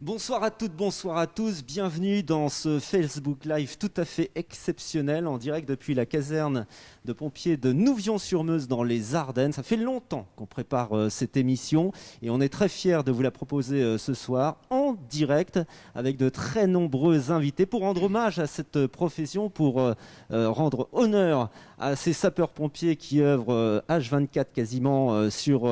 Bonsoir à toutes, bonsoir à tous, bienvenue dans ce Facebook Live tout à fait exceptionnel en direct depuis la caserne de pompiers de Nouvion-sur-Meuse dans les Ardennes. Ça fait longtemps qu'on prépare cette émission et on est très fiers de vous la proposer ce soir en direct avec de très nombreux invités pour rendre hommage à cette profession, pour rendre honneur à ces sapeurs-pompiers qui œuvrent H24 quasiment sur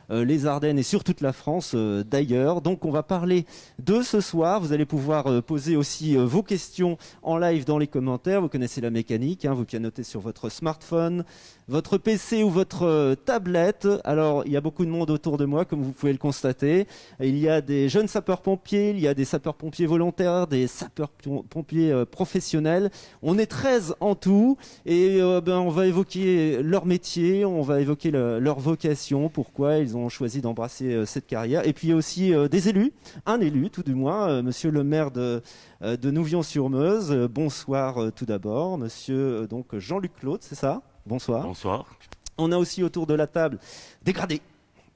les Ardennes et sur toute la France d'ailleurs. Donc on va parler de ce soir. Vous allez pouvoir poser aussi vos questions en live dans les commentaires. Vous connaissez la mécanique, hein, vous pianotez sur votre smartphone, votre PC ou votre tablette. Alors, il y a beaucoup de monde autour de moi, comme vous pouvez le constater. Il y a des jeunes sapeurs-pompiers, il y a des sapeurs-pompiers volontaires, des sapeurs-pompiers professionnels. On est 13 en tout et on va évoquer leur métier, on va évoquer leur vocation, pourquoi ils ont choisi d'embrasser cette carrière. Et puis, il y a aussi des élus, un élu tout du moins, monsieur le maire de Nouvion-sur-Meuse. Bonsoir tout d'abord, monsieur donc Jean-Luc Claude, c'est ça ? Bonsoir. Bonsoir. On a aussi autour de la table des gradés.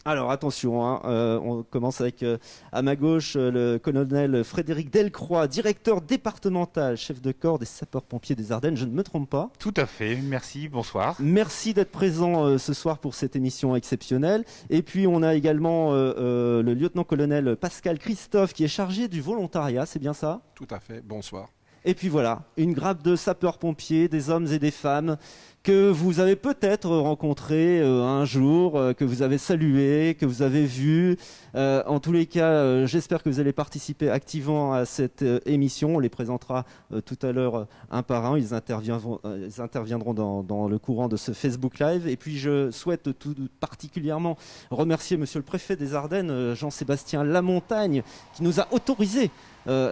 Alors attention, hein, on commence avec à ma gauche le colonel Frédéric Delcroix, directeur départemental, chef de corps des sapeurs-pompiers des Ardennes, je ne me trompe pas. Tout à fait, merci, bonsoir. Merci d'être présent ce soir pour cette émission exceptionnelle. Et puis on a également le lieutenant-colonel Pascal Christophe qui est chargé du volontariat, c'est bien ça ? Tout à fait, bonsoir. Et puis voilà, une grappe de sapeurs-pompiers, des hommes et des femmes que vous avez peut-être rencontrés un jour, que vous avez salués, que vous avez vus. En tous les cas, j'espère que vous allez participer activement à cette émission. On les présentera tout à l'heure un par un. Ils interviendront dans le courant de ce Facebook Live. Et puis je souhaite tout particulièrement remercier monsieur le préfet des Ardennes, Jean-Sébastien Lamontagne, qui nous a autorisé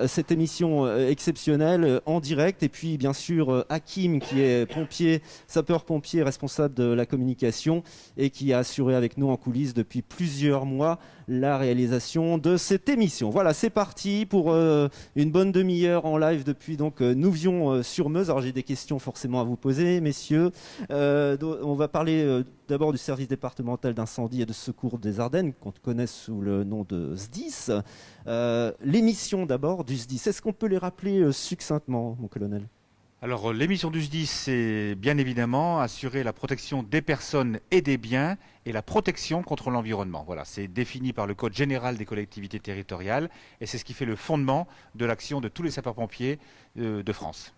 cette émission exceptionnelle en direct. Et puis bien sûr Hakim qui est pompier, sapeur-pompier responsable de la communication et qui a assuré avec nous en coulisses depuis plusieurs mois la réalisation de cette émission. Voilà, c'est parti pour une bonne demi-heure en live depuis donc Nouvion-sur-Meuse. Alors j'ai des questions forcément à vous poser, messieurs. On va parler d'abord du service départemental d'incendie et de secours des Ardennes, qu'on connaît sous le nom de SDIS. L'émission d'abord du SDIS, est-ce qu'on peut les rappeler succinctement, mon colonel ? Alors l'émission du SDIS, c'est bien évidemment assurer la protection des personnes et des biens et la protection contre l'environnement. Voilà, c'est défini par le Code général des collectivités territoriales et c'est ce qui fait le fondement de l'action de tous les sapeurs-pompiers de France.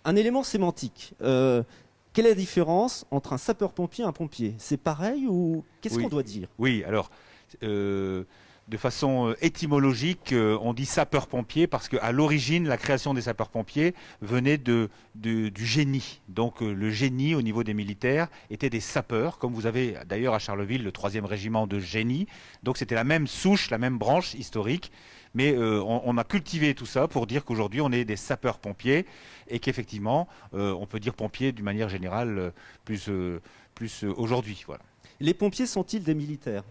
Un élément sémantique. Quelle est la différence entre un sapeur-pompier et un pompier ? C'est pareil ou qu'est-ce qu'on doit dire ? Oui, alors de façon étymologique, on dit sapeur-pompier parce qu'à l'origine, la création des sapeurs-pompiers venait du génie. Donc le génie au niveau des militaires était des sapeurs, comme vous avez d'ailleurs à Charleville le 3e régiment de génie. Donc c'était la même souche, la même branche historique. Mais on a cultivé tout ça pour dire qu'aujourd'hui on est des sapeurs-pompiers et qu'effectivement on peut dire pompiers d'une manière générale plus aujourd'hui. Voilà. Les pompiers sont-ils des militaires ?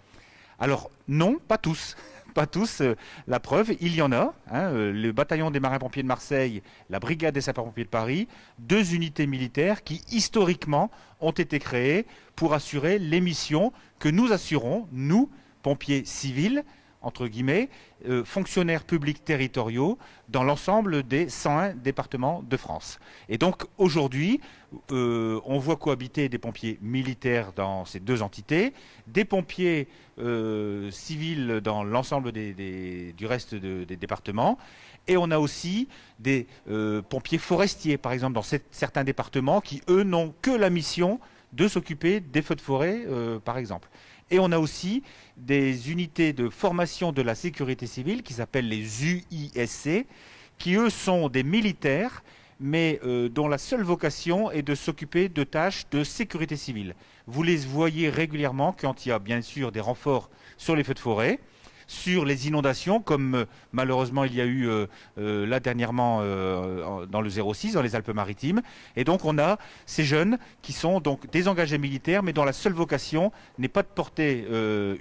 Alors non, pas tous. Pas tous. La preuve, il y en a. Le bataillon des marins-pompiers de Marseille, la brigade des sapeurs-pompiers de Paris, 2 unités militaires qui historiquement ont été créées pour assurer les missions que nous assurons, nous, pompiers civils, entre guillemets, fonctionnaires publics territoriaux dans l'ensemble des 101 départements de France. Et donc aujourd'hui, on voit cohabiter des pompiers militaires dans ces 2 entités, des pompiers civils dans l'ensemble du reste des départements, et on a aussi des pompiers forestiers, par exemple, dans certains départements qui, eux, n'ont que la mission de s'occuper des feux de forêt, par exemple. Et on a aussi des unités de formation de la sécurité civile qui s'appellent les UISC, qui eux sont des militaires, mais dont la seule vocation est de s'occuper de tâches de sécurité civile. Vous les voyez régulièrement quand il y a bien sûr des renforts sur les feux de forêt, sur les inondations, comme malheureusement il y a eu là dernièrement dans le 06, dans les Alpes-Maritimes. Et donc on a ces jeunes qui sont donc des engagés militaires, mais dont la seule vocation n'est pas de porter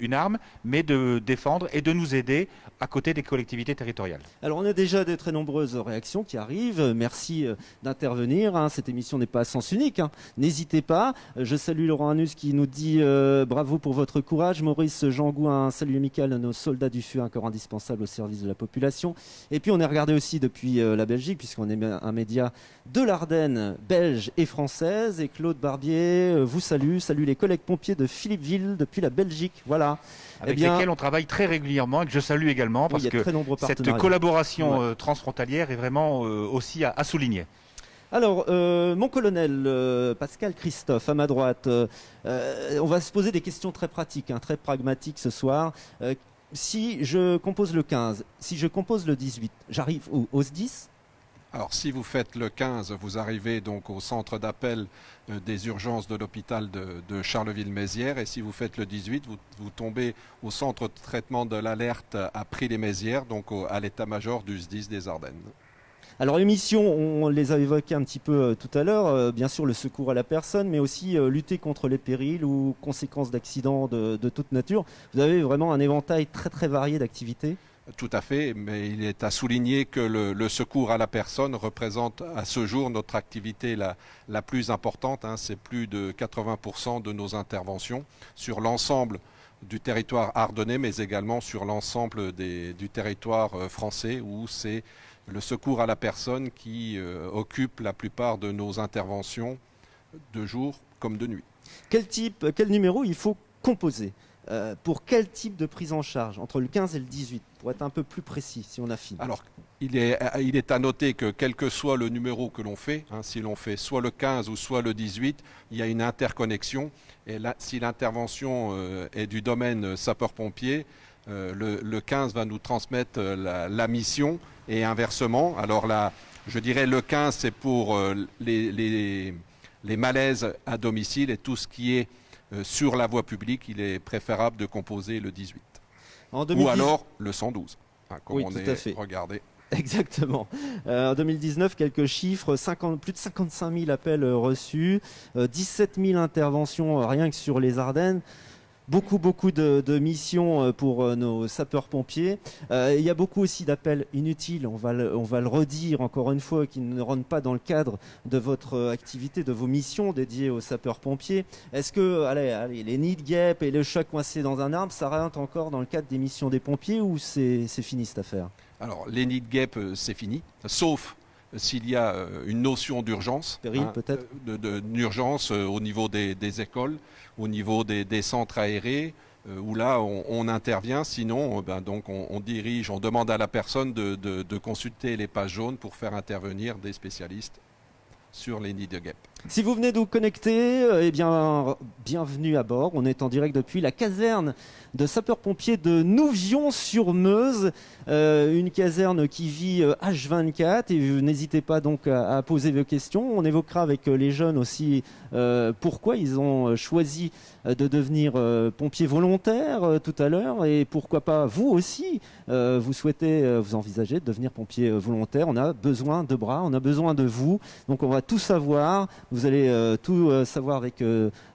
une arme, mais de défendre et de nous aider à côté des collectivités territoriales. Alors on a déjà de très nombreuses réactions qui arrivent. Merci d'intervenir. Cette émission n'est pas à sens unique. N'hésitez pas. Je salue Laurent Hanus qui nous dit bravo pour votre courage. Maurice Jangou, un salut amical à nos soldats du feu, un corps indispensable au service de la population. Et puis on est regardé aussi depuis la Belgique, puisqu'on est un média de l'Ardenne belge et française. Et Claude Barbier vous salue les collègues pompiers de Philippeville depuis la Belgique. Voilà. Avec lesquels on travaille très régulièrement et que je salue également, parce que cette collaboration transfrontalière est vraiment aussi à souligner. Alors, mon colonel Pascal Christophe, à ma droite, on va se poser des questions très pratiques, très pragmatiques ce soir. Si je compose le 15, si je compose le 18, j'arrive au SDIS ? Alors, si vous faites le 15, vous arrivez donc au centre d'appel des urgences de l'hôpital de Charleville-Mézières. Et si vous faites le 18, vous tombez au centre de traitement de l'alerte à Prix-les-Mézières, donc à l'état-major du SDIS des Ardennes. Alors les missions, on les a évoquées un petit peu tout à l'heure, bien sûr le secours à la personne, mais aussi lutter contre les périls ou conséquences d'accidents de toute nature. Vous avez vraiment un éventail très très varié d'activités. Tout à fait, mais il est à souligner que le secours à la personne représente à ce jour notre activité la plus importante. C'est plus de 80% de nos interventions sur l'ensemble du territoire ardennais, mais également sur l'ensemble du territoire français, où c'est le secours à la personne qui occupe la plupart de nos interventions de jour comme de nuit. Quel numéro il faut composer pour quel type de prise en charge entre le 15 et le 18, pour être un peu plus précis si on affine? Alors, il est à noter que quel que soit le numéro que l'on fait, si l'on fait soit le 15 ou soit le 18, il y a une interconnexion. Et là, si l'intervention est du domaine sapeur-pompier, le 15 va nous transmettre la mission et inversement. Alors là, je dirais le 15, c'est pour les malaises à domicile et tout ce qui est sur la voie publique, il est préférable de composer le 18. Ou alors le 112, comme oui, on est est regardé. Exactement. En 2019, quelques chiffres, plus de 55 000 appels reçus, 17 000 interventions rien que sur les Ardennes. Beaucoup de missions pour nos sapeurs-pompiers. Il y a beaucoup aussi d'appels inutiles, on va le redire encore une fois, qui ne rentrent pas dans le cadre de votre activité, de vos missions dédiées aux sapeurs-pompiers. Est-ce que les nids de guêpes et le chat coincé dans un arbre, ça rentre encore dans le cadre des missions des pompiers ou c'est fini cette affaire? Alors, les nids de guêpes, c'est fini, sauf s'il y a une notion d'urgence, peut-être d'urgence au niveau des écoles, au niveau des centres aérés, où là on intervient. Sinon, donc on dirige, on demande à la personne de consulter les pages jaunes pour faire intervenir des spécialistes sur les nids de guêpes. Si vous venez de vous connecter, bienvenue à bord. On est en direct depuis la caserne de sapeurs-pompiers de Nouvion-sur-Meuse, une caserne qui vit H24, et n'hésitez pas donc à poser vos questions. On évoquera avec les jeunes aussi pourquoi ils ont choisi de devenir pompiers volontaires tout à l'heure, et pourquoi pas vous aussi, vous envisagez de devenir pompier volontaire. On a besoin de bras, on a besoin de vous, donc on va tout savoir. Vous allez tout savoir avec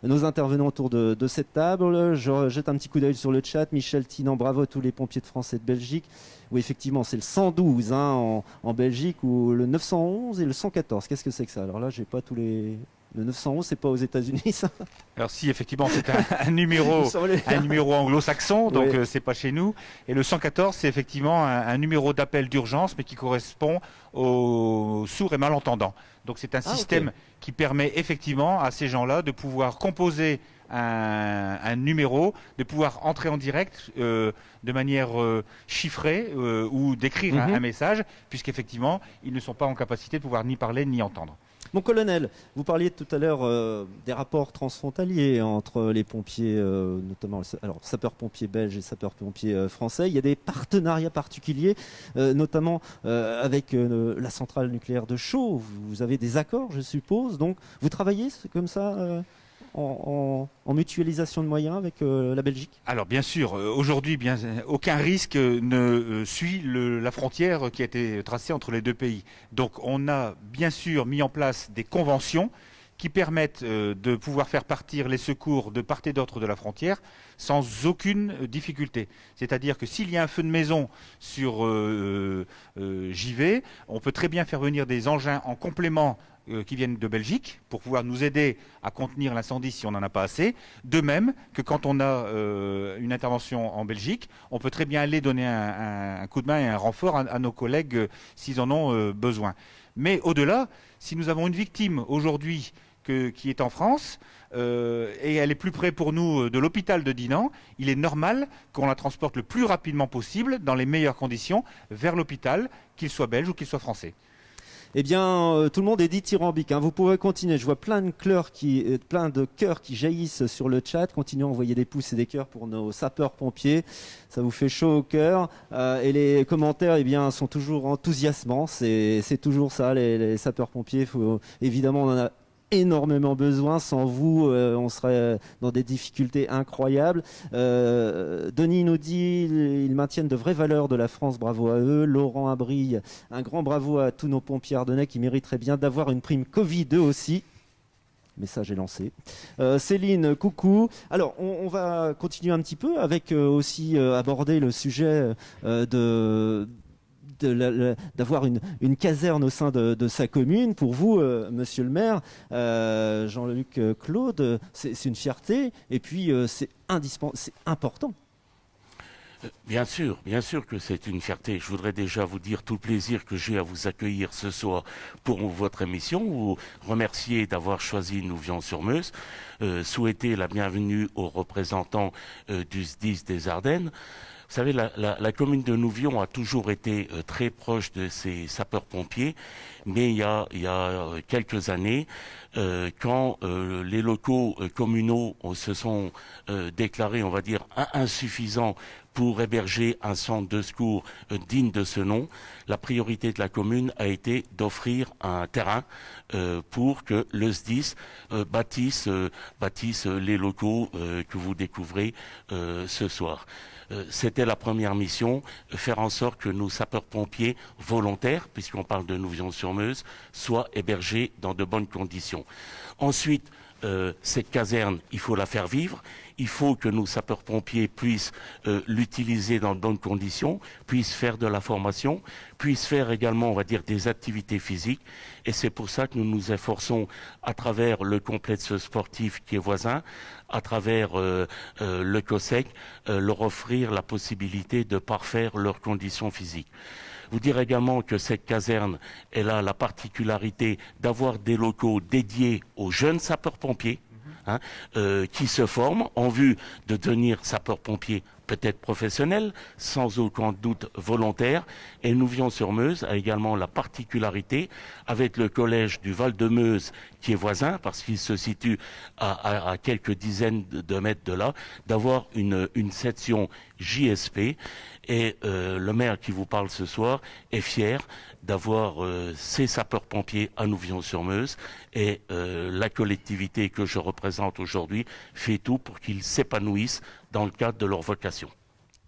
nos intervenants autour de cette table. Je jette un petit coup d'œil sur le chat. Michel Tinan, bravo à tous les pompiers de France et de Belgique. Oui, effectivement, c'est le 112 en Belgique, ou le 911 et le 114. Qu'est-ce que c'est que ça? Alors là, j'ai pas tous les... Le 911, c'est pas aux États-Unis, ça? Alors si, effectivement, c'est un numéro anglo-saxon, donc oui. C'est pas chez nous. Et le 114, c'est effectivement un numéro d'appel d'urgence, mais qui correspond aux sourds et malentendants. Donc c'est un système qui permet effectivement à ces gens-là de pouvoir composer un numéro, de pouvoir entrer en direct de manière chiffrée ou d'écrire un message, puisqu'effectivement, ils ne sont pas en capacité de pouvoir ni parler ni entendre. Mon colonel, vous parliez tout à l'heure des rapports transfrontaliers entre les pompiers, notamment sapeurs-pompiers belges et sapeurs-pompiers français. Il y a des partenariats particuliers, notamment avec la centrale nucléaire de Chaux. Vous avez des accords, je suppose. Donc, vous travaillez comme ça en mutualisation de moyens avec la Belgique? Alors bien sûr, aujourd'hui, aucun risque ne suit la frontière qui a été tracée entre les deux pays. Donc on a bien sûr mis en place des conventions qui permettent de pouvoir faire partir les secours de part et d'autre de la frontière sans aucune difficulté. C'est-à-dire que s'il y a un feu de maison sur JV, on peut très bien faire venir des engins en complément qui viennent de Belgique pour pouvoir nous aider à contenir l'incendie si on n'en a pas assez. De même que quand on a une intervention en Belgique, on peut très bien aller donner un coup de main et un renfort à nos collègues s'ils en ont besoin. Mais au-delà, si nous avons une victime aujourd'hui qui est en France et elle est plus près pour nous de l'hôpital de Dinan, il est normal qu'on la transporte le plus rapidement possible, dans les meilleures conditions, vers l'hôpital, qu'il soit belge ou qu'il soit français. Eh bien, tout le monde est dithyrambique, hein. Vous pouvez continuer. Je vois plein de cœurs qui jaillissent sur le chat. Continuez à envoyer des pouces et des cœurs pour nos sapeurs-pompiers. Ça vous fait chaud au cœur. Et les commentaires, eh bien, sont toujours enthousiasmants. C'est toujours ça, les sapeurs-pompiers. Évidemment, on en a énormément besoin. Sans vous, on serait dans des difficultés incroyables. Denis nous dit ils maintiennent de vraies valeurs de la France, bravo à eux. Laurent Abrille, un grand bravo à tous nos pompiers ardennais qui mériteraient bien d'avoir une prime Covid eux aussi. Message est lancé. Céline, coucou. Alors, on va continuer un petit peu avec aussi aborder le sujet d'avoir une caserne au sein de sa commune. Pour vous, monsieur le maire, Jean-Luc Claude, c'est une fierté et puis c'est important. Bien sûr que c'est une fierté. Je voudrais déjà vous dire tout le plaisir que j'ai à vous accueillir ce soir pour votre émission, vous remercier d'avoir choisi Nouvion-sur-Meuse, souhaiter la bienvenue aux représentants du SDIS des Ardennes. Vous savez, la commune de Nouvion a toujours été très proche de ses sapeurs-pompiers, mais il y a quelques années, quand les locaux communaux se sont déclarés, on va dire, insuffisants pour héberger un centre de secours digne de ce nom, la priorité de la commune a été d'offrir un terrain pour que le SDIS bâtisse les locaux que vous découvrez ce soir. C'était la première mission, faire en sorte que nos sapeurs-pompiers volontaires, puisqu'on parle de Nouvion-sur-Meuse, soient hébergés dans de bonnes conditions. Ensuite, cette caserne, il faut la faire vivre. Il faut que nos sapeurs-pompiers puissent l'utiliser dans de bonnes conditions, puissent faire de la formation, puissent faire également, on va dire, des activités physiques. Et c'est pour ça que nous nous efforçons, à travers le complexe sportif qui est voisin, à travers le COSEC, leur offrir la possibilité de parfaire leurs conditions physiques. Vous dire également que cette caserne, elle a la particularité d'avoir des locaux dédiés aux jeunes sapeurs-pompiers, qui se forment en vue de devenir sapeurs-pompiers peut-être professionnels, sans aucun doute volontaires. Et Nouvion-sur-Meuse a également la particularité, avec le collège du Val-de-Meuse qui est voisin, parce qu'il se situe à quelques dizaines de mètres de là, d'avoir une section JSP. Et le maire qui vous parle ce soir est fier d'avoir ces sapeurs-pompiers à Nouvion-sur-Meuse, et la collectivité que je représente aujourd'hui fait tout pour qu'ils s'épanouissent dans le cadre de leur vocation.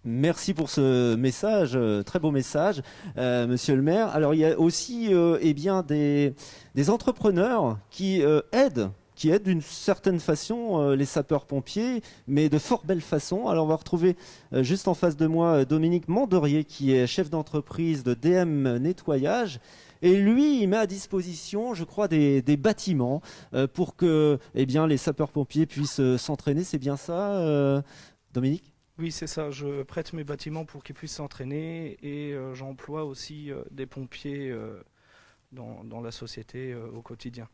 Merci pour ce message, très beau message, monsieur le maire. Alors il y a aussi des entrepreneurs qui aident d'une certaine façon les sapeurs-pompiers, mais de fort belle façon. Alors on va retrouver juste en face de moi Dominique Manderier, qui est chef d'entreprise de DM Nettoyage. Et lui, il met à disposition, je crois, des bâtiments pour que les sapeurs-pompiers puissent s'entraîner. C'est bien ça, Dominique ? Oui, c'est ça. Je prête mes bâtiments pour qu'ils puissent s'entraîner, et j'emploie aussi des pompiers dans la société au quotidien.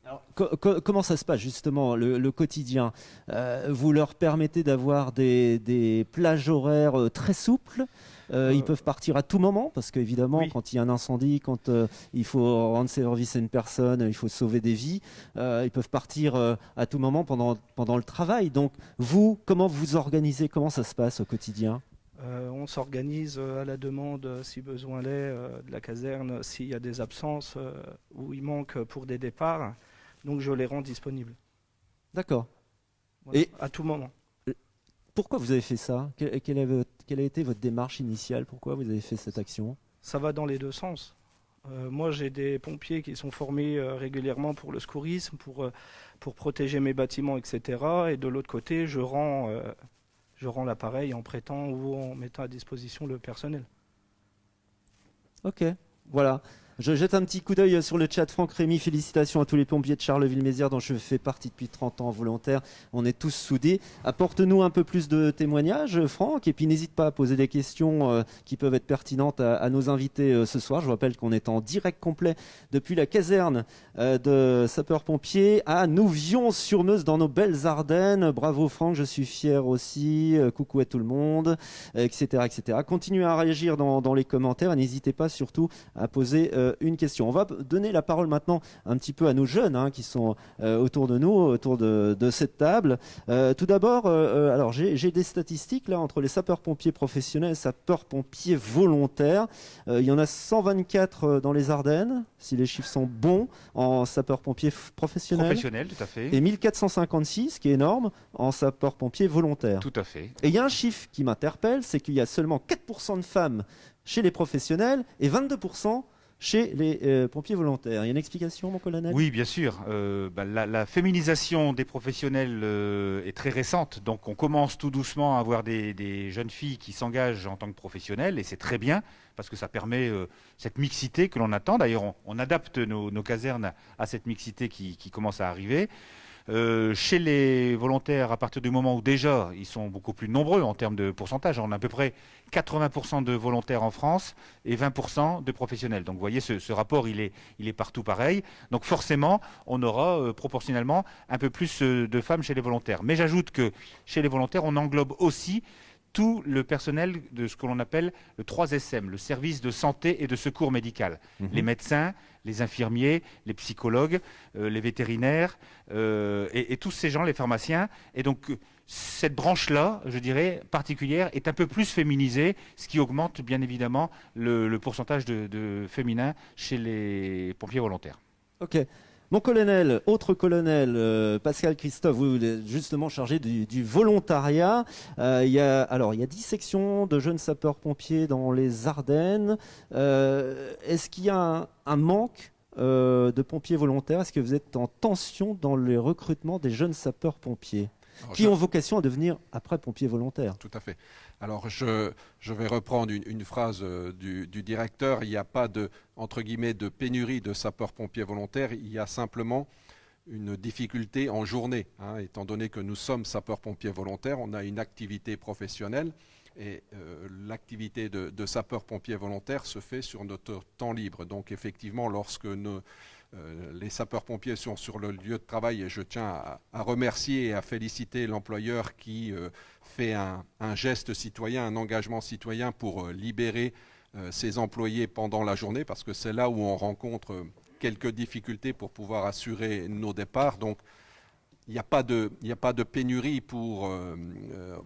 Alors, comment ça se passe justement, le quotidien? Vous leur permettez d'avoir des plages horaires très souples? Ils peuvent partir à tout moment, parce qu'évidemment, oui. Quand il y a un incendie, quand il faut rendre service à une personne, il faut sauver des vies, ils peuvent partir à tout moment pendant le travail. Donc vous, comment vous organisez? Comment ça se passe au quotidien? On s'organise à la demande, si besoin l'est, de la caserne, s'il y a des absences ou il manque pour des départs. Donc je les rends disponibles. D'accord. Voilà, Et à tout moment. pourquoi vous avez fait ça? Quelle a été votre démarche initiale? Pourquoi vous avez fait cette action? Ça va dans les deux sens. Moi, j'ai des pompiers qui sont formés régulièrement pour le secourisme, pour protéger mes bâtiments, etc. Et de l'autre côté, je rends l'appareil en prêtant ou en mettant à disposition le personnel. Ok, voilà. Je jette un petit coup d'œil sur le chat. Franck Rémy, félicitations à tous les pompiers de Charleville-Mézières dont je fais partie depuis 30 ans volontaire. On est tous soudés. Apporte-nous un peu plus de témoignages, Franck, et puis n'hésite pas à poser des questions qui peuvent être pertinentes à nos invités ce soir. Je vous rappelle qu'on est en direct complet depuis la caserne de sapeurs-pompiers à Nouvion-sur-Meuse dans nos belles Ardennes. Bravo Franck, je suis fier aussi. Coucou à tout le monde, etc., etc. Continuez à réagir dans les commentaires et n'hésitez pas surtout à poser une question. On va donner la parole maintenant un petit peu à nos jeunes qui sont autour de nous, autour de cette table. Tout d'abord, alors j'ai des statistiques là entre les sapeurs-pompiers professionnels et sapeurs-pompiers volontaires. Il y en a 124 dans les Ardennes, si les chiffres sont bons, en sapeurs-pompiers professionnels. Professionnel, tout à fait. Et 1456, ce qui est énorme, en sapeurs-pompiers volontaires. Tout à fait. Et il y a un chiffre qui m'interpelle, c'est qu'il y a seulement 4% de femmes chez les professionnels et 22% chez les pompiers volontaires. Il y a une explication, mon colonel ? Oui, bien sûr. La féminisation des professionnels est très récente. Donc on commence tout doucement à avoir des jeunes filles qui s'engagent en tant que professionnelles et c'est très bien parce que ça permet cette mixité que l'on attend. D'ailleurs, on adapte nos casernes à cette mixité qui commence à arriver. Chez les volontaires, à partir du moment où déjà ils sont beaucoup plus nombreux en termes de pourcentage, on a à peu près 80% de volontaires en France et 20% de professionnels. Donc vous voyez, ce rapport, il est partout pareil. Donc forcément, on aura proportionnellement un peu plus de femmes chez les volontaires. Mais j'ajoute que chez les volontaires, on englobe aussi tout le personnel de ce que l'on appelle le 3SM, le service de santé et de secours médical. Les médecins, les infirmiers, les psychologues, les vétérinaires et tous ces gens, les pharmaciens. Et donc cette branche-là, je dirais, particulière, est un peu plus féminisée, ce qui augmente bien évidemment le pourcentage de féminin chez les pompiers volontaires. Ok. Mon colonel, autre colonel, Pascal Christophe, vous êtes justement chargé du volontariat. Il y a 10 sections de jeunes sapeurs-pompiers dans les Ardennes. Est-ce qu'il y a un manque de pompiers volontaires ? Est-ce que vous êtes en tension dans le recrutement des jeunes sapeurs-pompiers qui ont vocation à devenir après pompiers volontaires ? Tout à fait. Alors je vais reprendre une phrase du directeur. Il n'y a pas entre guillemets de pénurie de sapeurs-pompiers volontaires. Il y a simplement une difficulté en journée. Étant donné que nous sommes sapeurs-pompiers volontaires, on a une activité professionnelle et l'activité de sapeurs-pompiers volontaires se fait sur notre temps libre. Donc effectivement, lorsque les sapeurs-pompiers sont sur le lieu de travail, et je tiens à remercier et à féliciter l'employeur qui fait un geste citoyen, un engagement citoyen pour libérer ses employés pendant la journée, parce que c'est là où on rencontre quelques difficultés pour pouvoir assurer nos départs. Donc il n'y a pas de pénurie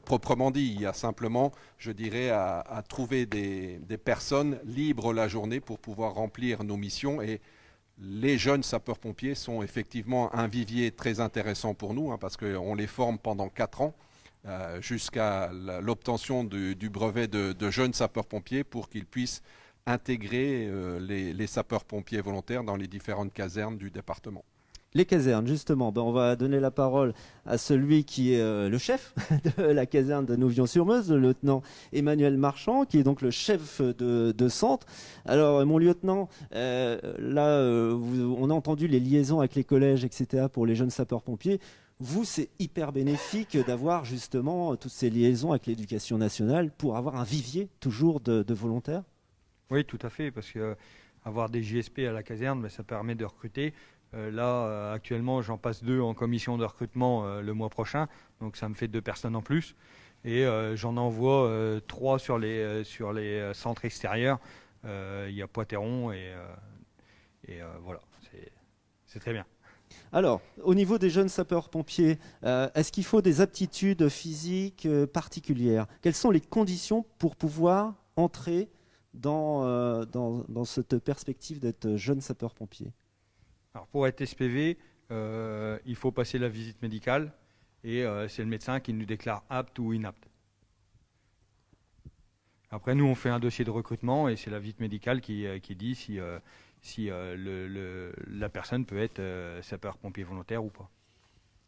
proprement dit. Il y a simplement, je dirais, à trouver des personnes libres la journée pour pouvoir remplir nos missions. Et les jeunes sapeurs-pompiers sont effectivement un vivier très intéressant pour nous, parce qu'on les forme pendant 4 ans jusqu'à l'obtention du brevet de jeunes sapeurs-pompiers pour qu'ils puissent intégrer les sapeurs-pompiers volontaires dans les différentes casernes du département. Les casernes, justement, on va donner la parole à celui qui est le chef de la caserne de Nouvion-sur-Meuse, le lieutenant Emmanuel Marchand, qui est donc le chef de centre. Alors, mon lieutenant, on a entendu les liaisons avec les collèges, etc., pour les jeunes sapeurs-pompiers. Vous, c'est hyper bénéfique d'avoir justement toutes ces liaisons avec l'éducation nationale pour avoir un vivier toujours de volontaires ? Oui, tout à fait, parce que avoir des JSP à la caserne, ça permet de recruter. Actuellement, j'en passe 2 en commission de recrutement le mois prochain, donc ça me fait 2 personnes en plus. Et j'en envoie 3 sur les centres extérieurs. Il y a Poitéron et voilà, c'est très bien. Alors, au niveau des jeunes sapeurs-pompiers, est-ce qu'il faut des aptitudes physiques particulières ? Quelles sont les conditions pour pouvoir entrer dans cette perspective d'être jeune sapeur-pompier ? Alors pour être SPV, il faut passer la visite médicale et c'est le médecin qui nous déclare apte ou inapte. Après, nous, on fait un dossier de recrutement et c'est la visite médicale qui dit si la personne peut être sapeur-pompier volontaire ou pas.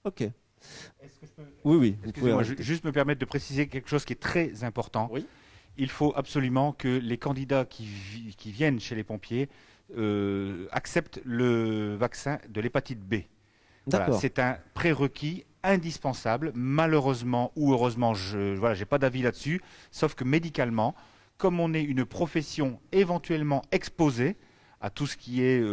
Ok. Est-ce que je peux... Oui. Excusez-moi, juste me permettre de préciser quelque chose qui est très important. Oui. Il faut absolument que les candidats qui viennent chez les pompiers acceptent le vaccin de l'hépatite B. Voilà, D'accord. c'est un prérequis indispensable. Malheureusement ou heureusement, j'ai pas d'avis là-dessus, sauf que médicalement, comme on est une profession éventuellement exposée à tout ce qui est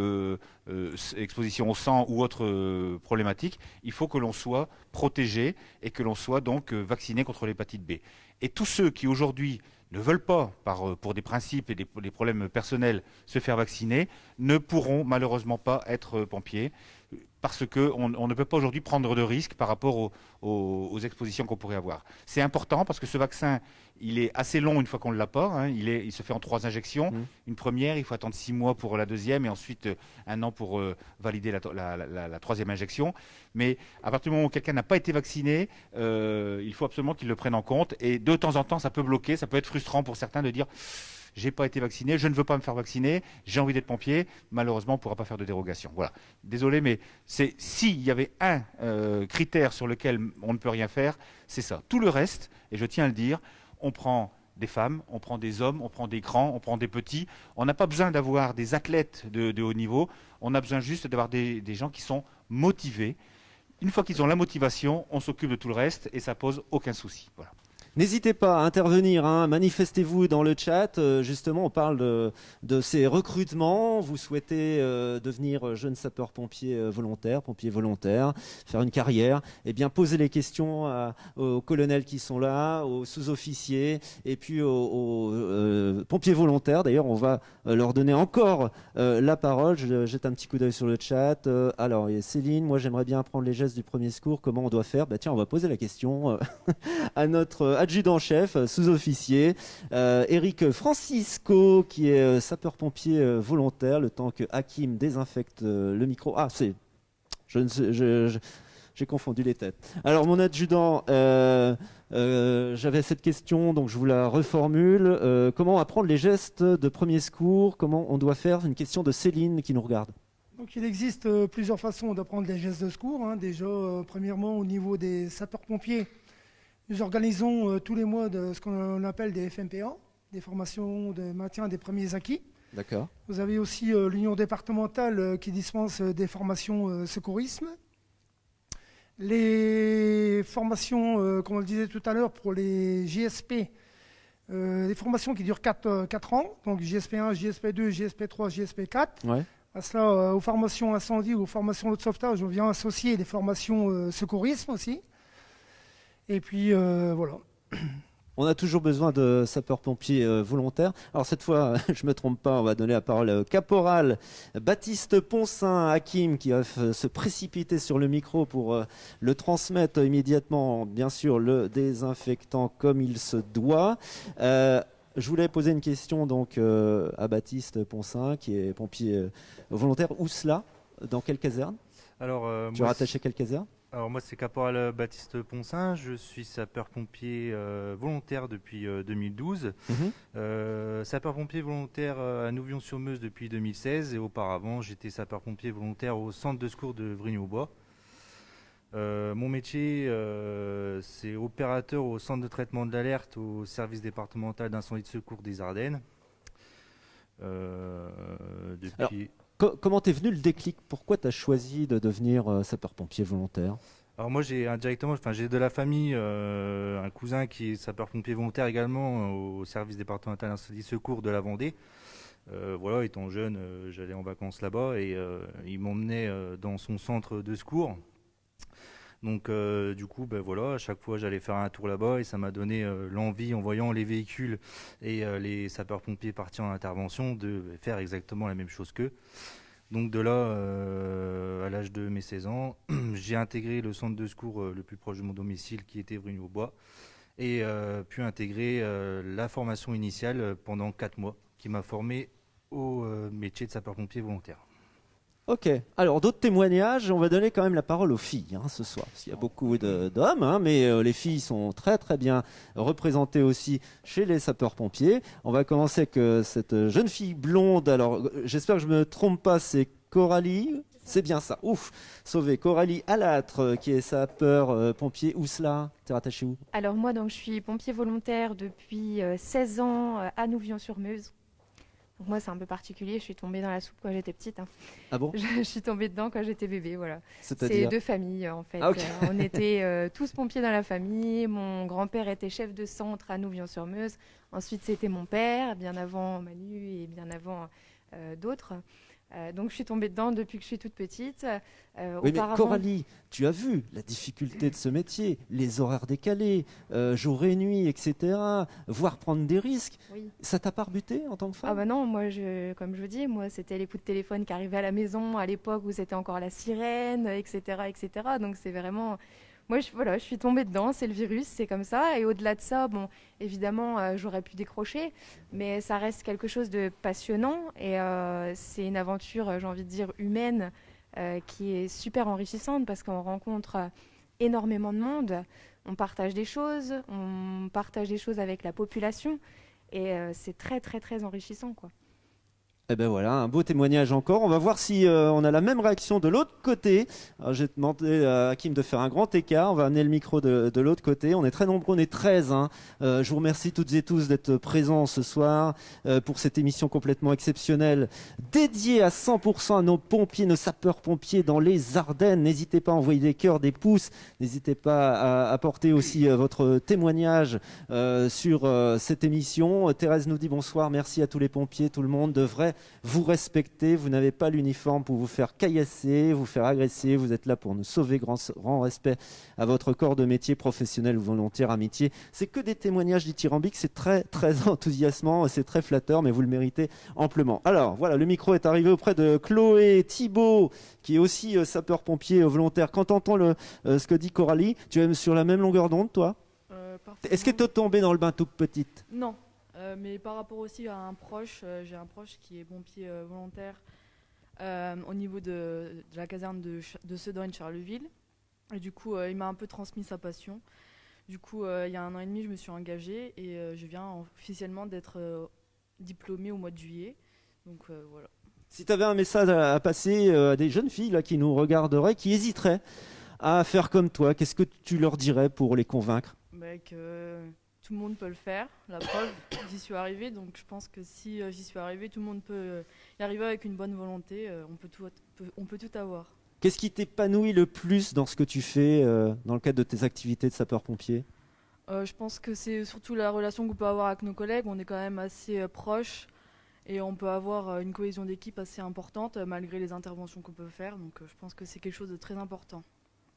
exposition au sang ou autre problématique, il faut que l'on soit protégé et que l'on soit donc vacciné contre l'hépatite B. Et tous ceux qui aujourd'hui ne veulent pas, pour des principes et des problèmes personnels, se faire vacciner, ne pourront malheureusement pas être pompiers, parce qu'on ne peut pas aujourd'hui prendre de risques par rapport aux expositions qu'on pourrait avoir. C'est important parce que ce vaccin, il est assez long une fois qu'on l'a pas. Hein. Il se fait en 3 injections. Une première, il faut attendre 6 mois pour la deuxième et ensuite 1 an pour valider la 3e injection. Mais à partir du moment où quelqu'un n'a pas été vacciné, il faut absolument qu'il le prenne en compte. Et de temps en temps, ça peut bloquer, ça peut être frustrant pour certains de dire j'ai pas été vacciné, je ne veux pas me faire vacciner, j'ai envie d'être pompier. Malheureusement, on ne pourra pas faire de dérogation. Voilà. Désolé, mais s'il y avait un critère sur lequel on ne peut rien faire, c'est ça. Tout le reste, et je tiens à le dire, on prend des femmes, on prend des hommes, on prend des grands, on prend des petits. On n'a pas besoin d'avoir des athlètes de haut niveau, on a besoin juste d'avoir des gens qui sont motivés. Une fois qu'ils ont la motivation, on s'occupe de tout le reste et ça pose aucun souci. Voilà. N'hésitez pas à intervenir, hein, manifestez-vous dans le chat. Justement, on parle de ces recrutements. Vous souhaitez devenir jeune sapeur-pompier volontaire, pompier volontaire, faire une carrière. Eh bien, posez les questions aux colonels qui sont là, aux sous-officiers et puis aux pompiers volontaires. D'ailleurs, on va leur donner encore la parole. Je jette un petit coup d'œil sur le chat. Alors, il y a Céline, moi j'aimerais bien apprendre les gestes du premier secours. Comment on doit faire ? Bah, tiens, on va poser la question à notre adjudant-chef, sous-officier, Eric Francisco, qui est sapeur-pompier volontaire, le temps que Hakim désinfecte le micro. Ah, j'ai confondu les têtes. Alors, mon adjudant, j'avais cette question, donc je vous la reformule. Comment apprendre les gestes de premier secours ? Comment on doit faire ? Une question de Céline qui nous regarde. Donc, il existe plusieurs façons d'apprendre les gestes de secours. Hein. Déjà, premièrement, au niveau des sapeurs-pompiers, nous organisons tous les mois ce qu'on appelle des FMPA, des formations de maintien des premiers acquis. D'accord. Vous avez aussi l'union départementale qui dispense des formations secourisme. Les formations, comme on le disait tout à l'heure, pour les JSP, des formations qui durent 4 ans, donc JSP1, JSP2, JSP3, JSP4. Ouais. À cela, aux formations incendie ou aux formations de sauvetage, on vient associer des formations secourisme aussi. Et puis, voilà. On a toujours besoin de sapeurs-pompiers volontaires. Alors cette fois, je ne me trompe pas, on va donner la parole au caporal Baptiste Poncin, Hakim, qui va se précipiter sur le micro pour le transmettre immédiatement, bien sûr, le désinfectant comme il se doit. Je voulais poser une question donc, à Baptiste Poncin, qui est pompier volontaire. Où cela ? Dans quelle caserne ? Alors, Tu es rattaché à quelle caserne ? Alors moi c'est caporal Baptiste Poncin, je suis sapeur-pompier volontaire depuis 2012, sapeur-pompier volontaire à Nouvion-sur-Meuse depuis 2016 et auparavant j'étais sapeur-pompier volontaire au centre de secours de Vrigne-au-Bois. Mon métier c'est opérateur au centre de traitement de l'alerte au service départemental d'incendie de secours des Ardennes. Depuis... Comment t'es venu le déclic ? Pourquoi tu as choisi de devenir sapeur-pompier volontaire ? Alors moi j'ai de la famille, un cousin qui est sapeur-pompier volontaire également au service départemental d'incendie de secours de la Vendée. Voilà, étant jeune, j'allais en vacances là-bas et il m'emmenait dans son centre de secours. Donc du coup, voilà, à chaque fois j'allais faire un tour là-bas et ça m'a donné l'envie, en voyant les véhicules et les sapeurs-pompiers partir en intervention, de faire exactement la même chose qu'eux. Donc de là, à l'âge de mes 16 ans, j'ai intégré le centre de secours le plus proche de mon domicile qui était Vrigne-au-Bois et pu intégrer la formation initiale pendant 4 mois qui m'a formé au métier de sapeur-pompier volontaire. Ok, alors d'autres témoignages, on va donner quand même la parole aux filles ce soir, parce qu'il y a beaucoup d'hommes, mais les filles sont très très bien représentées aussi chez les sapeurs-pompiers. On va commencer avec cette jeune fille blonde, alors j'espère que je ne me trompe pas, c'est Coralie, c'est bien ça, ouf, sauvé. Coralie Alâtre, qui est sapeur-pompier, où cela ? T'es rattaché où ? Alors moi, donc, je suis pompier volontaire depuis 16 ans à Nouvion-sur-Meuse. Donc moi, c'est un peu particulier. Je suis tombée dans la soupe quand j'étais petite, hein. Ah bon? Je suis tombée dedans quand j'étais bébé, voilà. C'est C'est-à-dire? 2 familles, en fait. Ah, ok. On était tous pompiers dans la famille. Mon grand-père était chef de centre à Nouvion-sur-Meuse. Ensuite, c'était mon père, bien avant Manu et bien avant d'autres. Donc je suis tombée dedans depuis que je suis toute petite. Oui, mais Coralie, tu as vu la difficulté de ce métier, les horaires décalés, jour et nuit, etc. Voire prendre des risques. Oui. Ça t'a pas rebuté en tant que femme? Ah bah non, moi, comme je vous dis, moi, c'était les coups de téléphone qui arrivaient à la maison à l'époque où c'était encore la sirène, etc., etc. Donc c'est vraiment... Moi, voilà, je suis tombée dedans, c'est le virus, c'est comme ça. Et au-delà de ça, bon, évidemment, j'aurais pu décrocher, mais ça reste quelque chose de passionnant. Et c'est une aventure, j'ai envie de dire, humaine, qui est super enrichissante parce qu'on rencontre énormément de monde. On partage des choses avec la population. Et c'est très, très, très enrichissant, quoi. Eh ben voilà, un beau témoignage encore. On va voir si on a la même réaction de l'autre côté. Alors, j'ai demandé à Hakim de faire un grand écart. On va amener le micro de l'autre côté. On est très nombreux, on est 13. Hein. Je vous remercie toutes et tous d'être présents ce soir pour cette émission complètement exceptionnelle, dédiée à 100% à nos pompiers, nos sapeurs-pompiers dans les Ardennes. N'hésitez pas à envoyer des cœurs, des pouces. N'hésitez pas à apporter aussi votre témoignage sur cette émission. Thérèse nous dit bonsoir, merci à tous les pompiers, tout le monde devrait vous respectez, vous n'avez pas l'uniforme pour vous faire caillasser, vous faire agresser, vous êtes là pour nous sauver, grand respect à votre corps de métier, professionnel ou volontaire, amitié. C'est que des témoignages dithyrambiques, c'est très très enthousiasmant, c'est très flatteur, mais vous le méritez amplement. Alors voilà, le micro est arrivé auprès de Chloé Thibault, qui est aussi sapeur-pompier volontaire. Quand tu entends ce que dit Coralie, tu es sur la même longueur d'onde, toi? Est-ce que tu es tombée dans le bain toute petite? Non. Mais par rapport aussi à un proche, j'ai un proche qui est pompier volontaire au niveau de la caserne de Sedan-Charleville. Et du coup, il m'a un peu transmis sa passion. Du coup, il y a 1 an et demi, je me suis engagée et je viens officiellement d'être diplômée au mois de juillet. Donc voilà. Si tu avais un message à passer à des jeunes filles là, qui nous regarderaient, qui hésiteraient à faire comme toi, qu'est-ce que tu leur dirais pour les convaincre? Tout le monde peut le faire, la preuve, j'y suis arrivée, donc je pense que si j'y suis arrivée, tout le monde peut y arriver avec une bonne volonté, on peut tout avoir. Qu'est-ce qui t'épanouit le plus dans ce que tu fais dans le cadre de tes activités de sapeur-pompier? Je pense que c'est surtout la relation qu'on peut avoir avec nos collègues, on est quand même assez proches et on peut avoir une cohésion d'équipe assez importante malgré les interventions qu'on peut faire, donc je pense que c'est quelque chose de très important.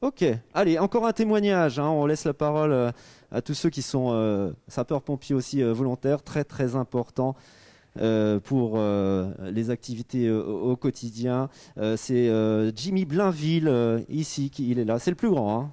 Ok, allez, encore un témoignage, hein. On laisse la parole à tous ceux qui sont sapeurs-pompiers aussi volontaires, très très important pour les activités au quotidien. C'est Jimmy Blainville, ici, il est là, c'est le plus grand. Hein.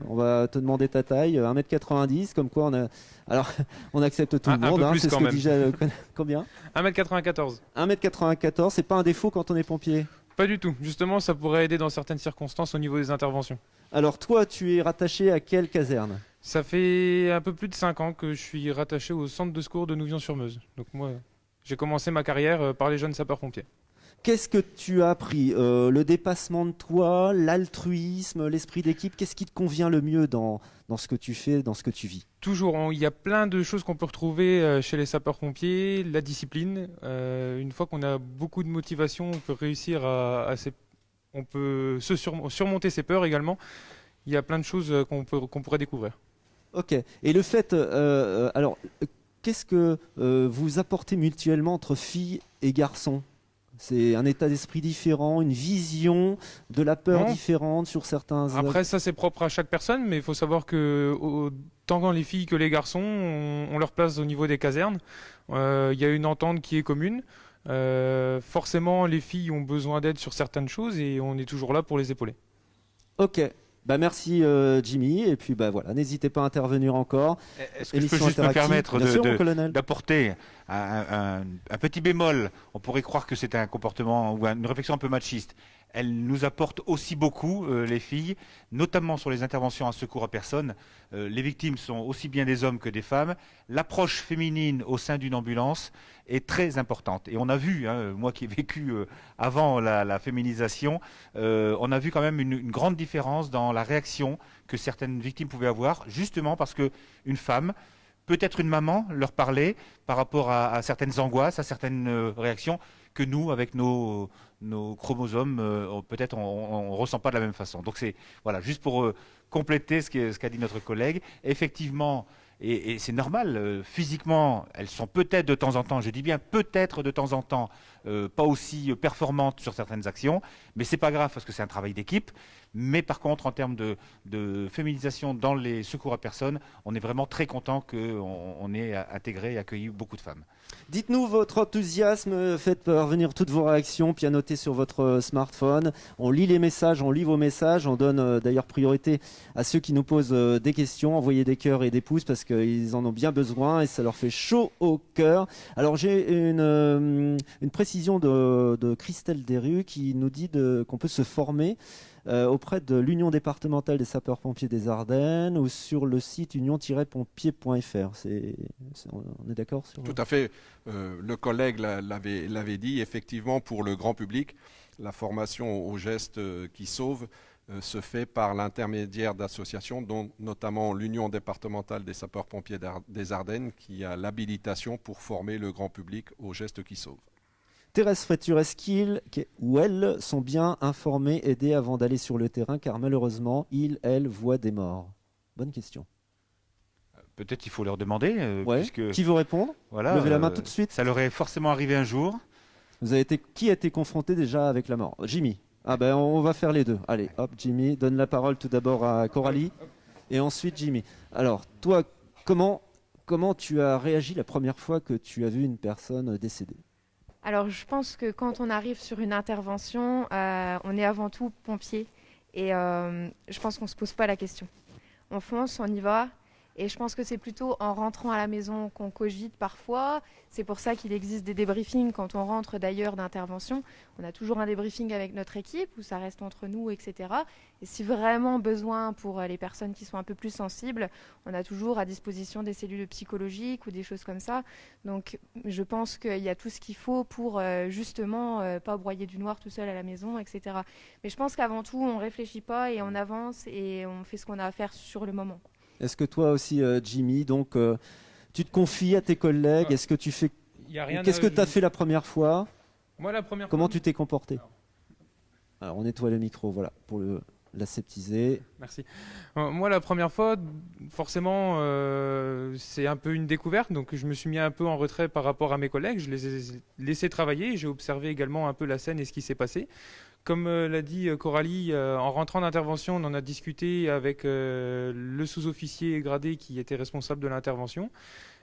On va te demander ta taille, 1m90, comme quoi on a... Alors, on accepte tout le monde, un peu plus c'est quand ce que même. dit combien? 1m94. 1m94, c'est pas un défaut quand on est pompier? Pas du tout. Justement, ça pourrait aider dans certaines circonstances au niveau des interventions. Alors toi, tu es rattaché à quelle caserne? Ça fait un peu plus de 5 ans que je suis rattaché au centre de secours de Nouvion-sur-Meuse. Donc moi, j'ai commencé ma carrière par les jeunes sapeurs-pompiers. Qu'est-ce que tu as appris? Le dépassement de toi, l'altruisme, l'esprit d'équipe, qu'est-ce qui te convient le mieux dans ce que tu fais, dans ce que tu vis? Toujours, il y a plein de choses qu'on peut retrouver chez les sapeurs-pompiers, la discipline. Une fois qu'on a beaucoup de motivation, on peut réussir on peut surmonter ses peurs également. Il y a plein de choses qu'on pourrait découvrir. Ok. Et le fait, alors, qu'est-ce que vous apportez mutuellement entre filles et garçons? C'est un état d'esprit différent, une vision de la peur différente sur certains... Après, ça c'est propre à chaque personne, mais il faut savoir que tant les filles que les garçons ont leur place au niveau des casernes. Il y a une entente qui est commune. Forcément, les filles ont besoin d'aide sur certaines choses et on est toujours là pour les épauler. Ok. Bah merci Jimmy, et puis bah voilà, n'hésitez pas à intervenir encore. Est-ce que je peux juste me permettre d'apporter un petit bémol? On pourrait croire que c'est un comportement ou une réflexion un peu machiste. Elle nous apporte aussi beaucoup, les filles, notamment sur les interventions à secours à personne. Les victimes sont aussi bien des hommes que des femmes. L'approche féminine au sein d'une ambulance est très importante. Et on a vu, moi qui ai vécu avant la féminisation, on a vu quand même une grande différence dans la réaction que certaines victimes pouvaient avoir, justement parce qu'une femme peut-être une maman, leur parler par rapport à certaines angoisses, à certaines réactions que nous, avec nos chromosomes, peut-être on ne ressent pas de la même façon. Donc c'est voilà, juste pour compléter ce qu'a dit notre collègue. Effectivement, et c'est normal, physiquement, elles sont peut-être de temps en temps, je dis bien peut-être de temps en temps, pas aussi performantes sur certaines actions, mais c'est pas grave parce que c'est un travail d'équipe. Mais par contre, en termes de féminisation dans les secours à personnes, on est vraiment très content qu'on ait intégré et accueilli beaucoup de femmes. Dites-nous votre enthousiasme, faites parvenir toutes vos réactions, pianotez sur votre smartphone. On lit les messages, on lit vos messages, on donne d'ailleurs priorité à ceux qui nous posent des questions. Envoyez des cœurs et des pouces parce qu'ils en ont bien besoin et ça leur fait chaud au cœur. Alors j'ai une précision de Christelle Desrues qui nous dit qu'on peut se former auprès de l'Union départementale des sapeurs-pompiers des Ardennes ou sur le site union-pompier.fr. On est d'accord sur... Tout à fait. Le collègue l'avait dit. Effectivement, pour le grand public, la formation aux gestes qui sauvent se fait par l'intermédiaire d'associations, dont notamment l'Union départementale des sapeurs-pompiers des Ardennes, qui a l'habilitation pour former le grand public aux gestes qui sauvent. Thérèse Fréture, est-ce qu'ils ou elles sont bien informés, aidés avant d'aller sur le terrain, car malheureusement, elles voient des morts? Bonne question. Peut-être qu'il faut leur demander. Ouais. Puisque, qui veut répondre? Voilà, levez la main tout de suite. Ça leur est forcément arrivé un jour. Qui a été confronté déjà avec la mort? Jimmy. Ah ben on va faire les deux. Allez, hop, Jimmy, donne la parole tout d'abord à Coralie et ensuite Jimmy. Alors, toi, comment tu as réagi la première fois que tu as vu une personne décédée? Alors, je pense que quand on arrive sur une intervention, on est avant tout pompier. Et je pense qu'on ne se pose pas la question. On fonce, on y va. Et je pense que c'est plutôt en rentrant à la maison qu'on cogite parfois. C'est pour ça qu'il existe des débriefings quand on rentre d'ailleurs d'intervention. On a toujours un débriefing avec notre équipe où ça reste entre nous, etc. Et si vraiment besoin pour les personnes qui sont un peu plus sensibles, on a toujours à disposition des cellules psychologiques ou des choses comme ça. Donc je pense qu'il y a tout ce qu'il faut pour justement pas broyer du noir tout seul à la maison, etc. Mais je pense qu'avant tout, on ne réfléchit pas et on avance et on fait ce qu'on a à faire sur le moment. Est-ce que toi aussi, Jimmy, donc tu te confies à tes collègues? Est-ce que tu fais... Qu'est-ce que tu as fait la première fois? Moi, la première Comment fois, tu t'es comporté? Alors, on nettoie le micro, voilà, pour l'aseptiser. Merci. Moi, la première fois, forcément, c'est un peu une découverte. Donc, je me suis mis un peu en retrait par rapport à mes collègues. Je les ai laissés travailler. J'ai observé également un peu la scène et ce qui s'est passé. Comme l'a dit Coralie, en rentrant d'intervention, on en a discuté avec le sous-officier gradé qui était responsable de l'intervention.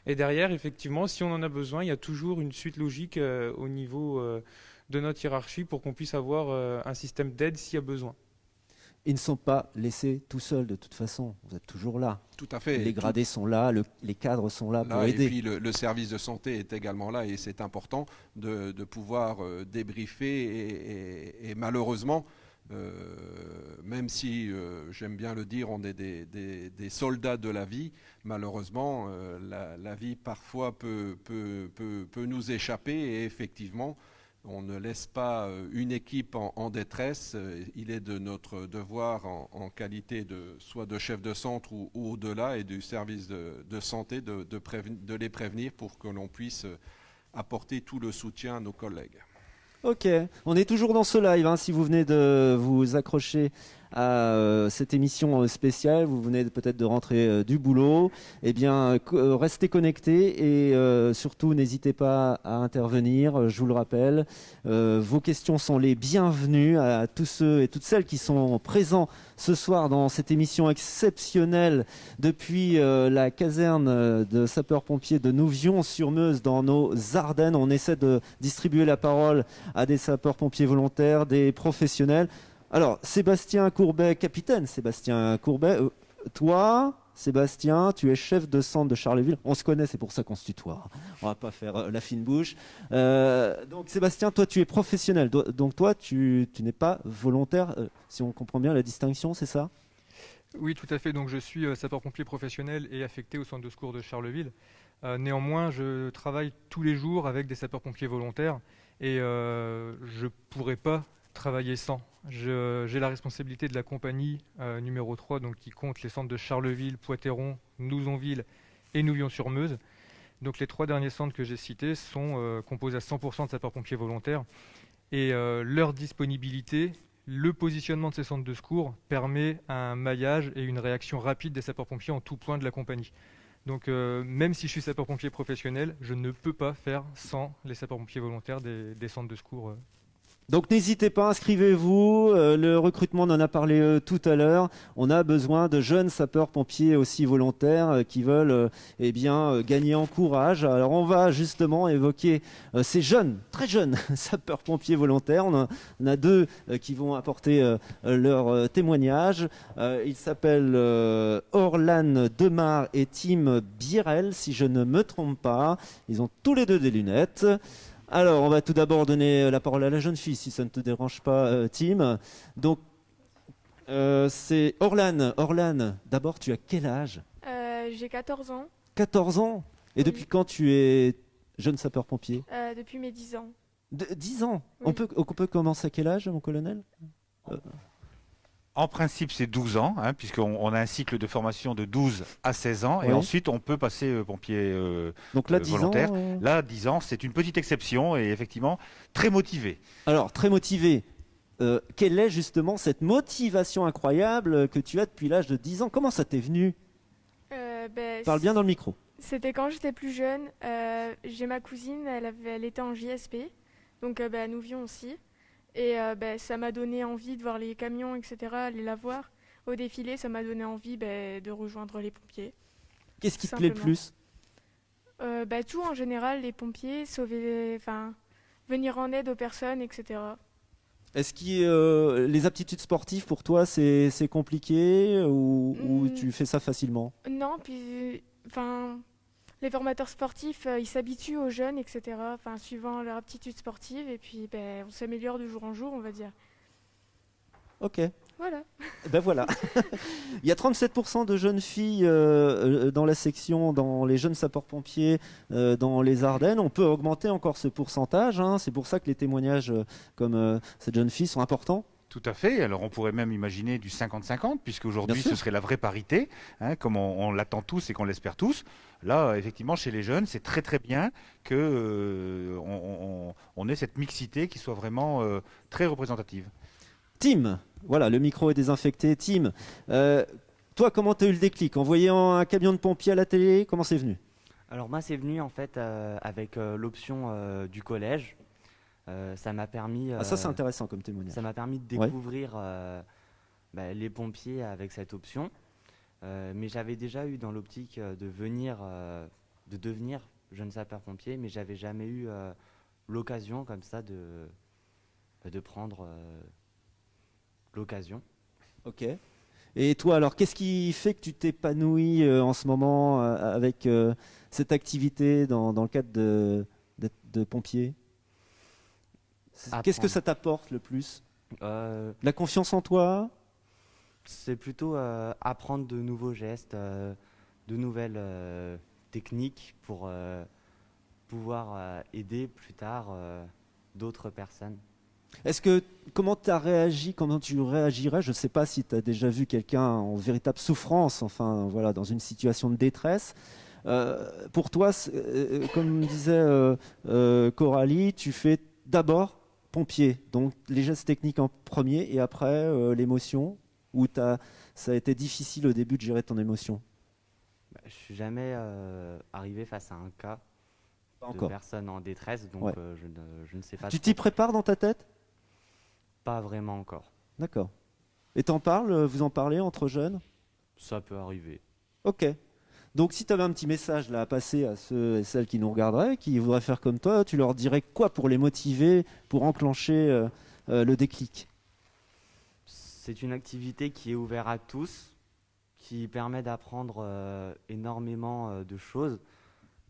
Et derrière, effectivement, si on en a besoin, il y a toujours une suite logique au niveau de notre hiérarchie pour qu'on puisse avoir un système d'aide s'il y a besoin. Ils ne sont pas laissés tout seuls de toute façon. Vous êtes toujours là. Tout à fait. Les gradés sont là, les cadres sont là pour aider. Et puis le service de santé est également là et c'est important de pouvoir débriefer et malheureusement, même si j'aime bien le dire, on est des soldats de la vie, malheureusement la vie parfois peut nous échapper et effectivement on ne laisse pas une équipe en détresse. Il est de notre devoir en qualité soit de chef de centre ou au-delà et du service de santé de les prévenir pour que l'on puisse apporter tout le soutien à nos collègues. Ok, on est toujours dans ce live, hein, si vous venez de vous accrocher à cette émission spéciale, vous venez peut-être de rentrer du boulot, eh bien restez connectés et surtout n'hésitez pas à intervenir, je vous le rappelle, vos questions sont les bienvenues à tous ceux et toutes celles qui sont présents ce soir dans cette émission exceptionnelle depuis la caserne de sapeurs-pompiers de Nouvion-sur-Meuse dans nos Ardennes. On essaie de distribuer la parole à des sapeurs-pompiers volontaires, des professionnels. Alors, Sébastien Courbet, capitaine Sébastien Courbet, toi, Sébastien, tu es chef de centre de Charleville. On se connaît, c'est pour ça qu'on se tutoie. On va pas faire la fine bouche. Donc, Sébastien, toi, tu es professionnel. Donc, toi, tu n'es pas volontaire, si on comprend bien la distinction, c'est ça? Oui, tout à fait. Donc, je suis sapeur-pompier professionnel et affecté au centre de secours de Charleville. Néanmoins, je travaille tous les jours avec des sapeurs-pompiers volontaires et je ne pourrais pas travailler sans. J'ai la responsabilité de la compagnie numéro 3 donc, qui compte les centres de Charleville, Poitéron, Nouzonville et Nouvion-sur-Meuse. Donc les 3 derniers centres que j'ai cités sont composés à 100% de sapeurs-pompiers volontaires. Et leur disponibilité, le positionnement de ces centres de secours permet un maillage et une réaction rapide des sapeurs-pompiers en tout point de la compagnie. Donc même si je suis sapeur-pompier professionnel, je ne peux pas faire sans les sapeurs-pompiers volontaires des centres de secours. Donc n'hésitez pas, inscrivez-vous. Le recrutement, on en a parlé tout à l'heure. On a besoin de jeunes sapeurs-pompiers aussi volontaires qui veulent gagner en courage. Alors on va justement évoquer ces jeunes, très jeunes sapeurs-pompiers volontaires. On a 2 qui vont apporter leur témoignage. Ils s'appellent Orlan Demar et Tim Birel, si je ne me trompe pas. Ils ont tous les 2 des lunettes. Alors, on va tout d'abord donner la parole à la jeune fille, si ça ne te dérange pas, Tim. Donc, c'est Orlan. Orlan, d'abord, tu as quel âge? J'ai 14 ans. 14 ans? Et Oui. depuis quand tu es jeune sapeur-pompier? Depuis mes 10 ans. 10 ans? Oui. On peut commencer à quel âge, mon colonel? En principe, c'est 12 ans, puisqu'on a un cycle de formation de 12 à 16 ans, et Oui. ensuite on peut passer pompier Donc là, 10 volontaire. ans, Là, 10 ans, c'est une petite exception, et effectivement, très motivé. Alors, très motivé. Quelle est justement cette motivation incroyable que tu as depuis l'âge de 10 ans? Comment ça t'est venu? Parle bien dans le micro. C'était quand j'étais plus jeune. J'ai ma cousine, elle était en JSP, donc à Nouvion aussi. Et ça m'a donné envie de voir les camions, etc., aller la voir. Au défilé, ça m'a donné envie de rejoindre les pompiers. Qu'est-ce qui te plaît le plus? Tout en général, les pompiers, venir en aide aux personnes, etc. Est-ce que les aptitudes sportives pour toi c'est compliqué ou tu fais ça facilement? Non, puis les formateurs sportifs, ils s'habituent aux jeunes, etc. Suivant leur aptitude sportive, et puis on s'améliore de jour en jour, on va dire. Ok. Voilà. Ben voilà. Il y a 37% de jeunes filles dans la section, dans les jeunes sapeurs-pompiers dans les Ardennes. On peut augmenter encore ce pourcentage, hein. C'est pour ça que les témoignages comme cette jeune fille sont importants. Tout à fait. Alors on pourrait même imaginer du 50-50, puisqu'aujourd'hui Bien sûr. ce serait la vraie parité, comme on l'attend tous et qu'on l'espère tous. Là, effectivement, chez les jeunes, c'est très très bien que on ait cette mixité qui soit vraiment très représentative. Tim, voilà, le micro est désinfecté. Tim, toi, comment tu as eu le déclic? En voyant un camion de pompiers à la télé, comment c'est venu? Alors moi, c'est venu en fait avec l'option du collège. Ça m'a permis. Ah, ça, c'est intéressant comme témoignage. Ça m'a permis de Ouais. découvrir les pompiers avec cette option. Mais j'avais déjà eu dans l'optique de devenir jeune sapeur-pompier, mais j'avais jamais eu l'occasion comme ça de prendre l'occasion. Ok. Et toi, alors, qu'est-ce qui fait que tu t'épanouis en ce moment avec cette activité dans le cadre de pompier? Qu'est-ce que ça t'apporte le plus? La confiance en toi? C'est plutôt apprendre de nouveaux gestes, de nouvelles techniques pour pouvoir aider plus tard d'autres personnes. Comment tu as réagi, comment tu réagirais? Je ne sais pas si tu as déjà vu quelqu'un en véritable souffrance, enfin voilà, dans une situation de détresse. Pour toi, comme disait Coralie, tu fais d'abord pompier, donc les gestes techniques en premier et après l'émotion, ou ça a été difficile au début de gérer ton émotion? Je suis jamais arrivé face à un cas Pas de encore. personne en détresse, donc Ouais. je ne sais pas. Tu trop. t'y prépares dans ta tête? Pas vraiment encore. D'accord. Et t'en parles, vous en parlez entre jeunes? Ça peut arriver. Ok. Donc si tu avais un petit message là à passer à ceux et celles qui nous regarderaient, qui voudraient faire comme toi, tu leur dirais quoi pour les motiver, pour enclencher le déclic? C'est une activité qui est ouverte à tous, qui permet d'apprendre énormément de choses,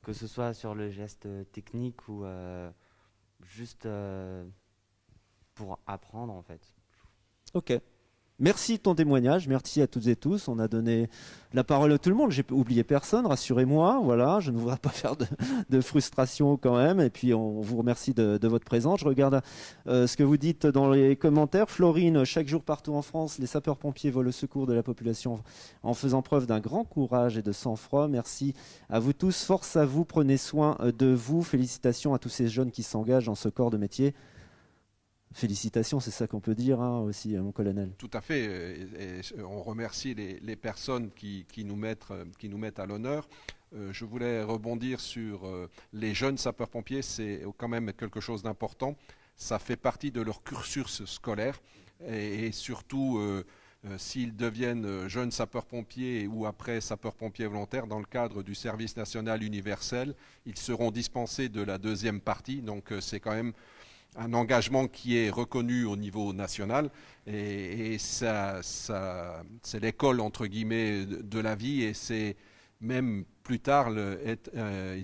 que ce soit sur le geste technique ou juste pour apprendre en fait. Ok. Merci de ton témoignage, merci à toutes et tous. On a donné la parole à tout le monde. J'ai oublié personne, rassurez-moi. Voilà, je ne voudrais pas faire de frustration quand même. Et puis on vous remercie de votre présence. Je regarde ce que vous dites dans les commentaires. Florine, chaque jour partout en France, les sapeurs-pompiers volent au secours de la population en faisant preuve d'un grand courage et de sang-froid. Merci à vous tous. Force à vous. Prenez soin de vous. Félicitations à tous ces jeunes qui s'engagent dans ce corps de métier. Félicitations, c'est ça qu'on peut dire aussi, mon colonel. Tout à fait, et on remercie les personnes qui nous mettent à l'honneur. Je voulais rebondir sur les jeunes sapeurs-pompiers, c'est quand même quelque chose d'important. Ça fait partie de leur cursus scolaire et surtout s'ils deviennent jeunes sapeurs-pompiers ou après sapeurs-pompiers volontaires dans le cadre du service national universel, ils seront dispensés de la deuxième partie, donc c'est quand même un engagement qui est reconnu au niveau national et ça, c'est l'école entre guillemets de la vie et c'est même plus tard,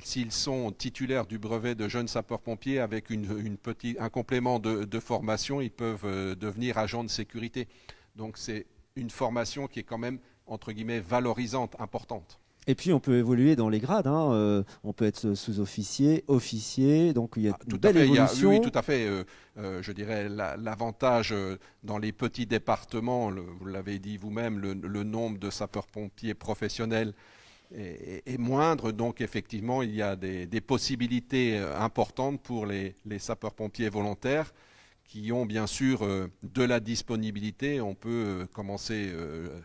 s'ils sont titulaires du brevet de jeunes sapeurs-pompiers avec un complément de formation, ils peuvent devenir agents de sécurité. Donc c'est une formation qui est quand même entre guillemets valorisante, importante. Et puis on peut évoluer dans les grades, on peut être sous-officier, officier, donc il y a une belle évolution. Oui, tout à fait. Je dirais l'avantage dans les petits départements, vous l'avez dit vous-même, le nombre de sapeurs-pompiers professionnels est moindre, donc effectivement il y a des possibilités importantes pour les sapeurs-pompiers volontaires qui ont bien sûr de la disponibilité. On peut commencer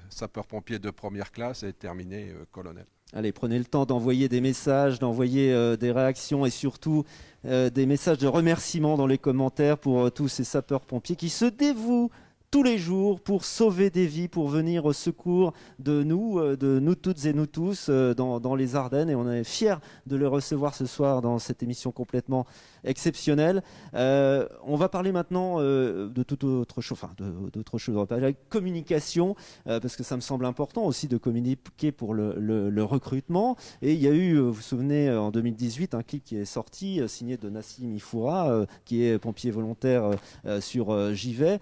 sapeur-pompier de première classe et terminer colonel. Allez, prenez le temps d'envoyer des messages, d'envoyer des réactions et surtout des messages de remerciement dans les commentaires pour tous ces sapeurs-pompiers qui se dévouent tous les jours pour sauver des vies, pour venir au secours de nous toutes et nous tous dans les Ardennes. Et on est fiers de les recevoir ce soir dans cette émission complètement exceptionnelle. On va parler maintenant de toute autre chose, d'autre chose. On va parler de communication, parce que ça me semble important aussi de communiquer pour le recrutement. Et il y a eu, vous vous souvenez, en 2018, un clip qui est sorti, signé de Nassim Ifoura, qui est pompier volontaire sur Givet.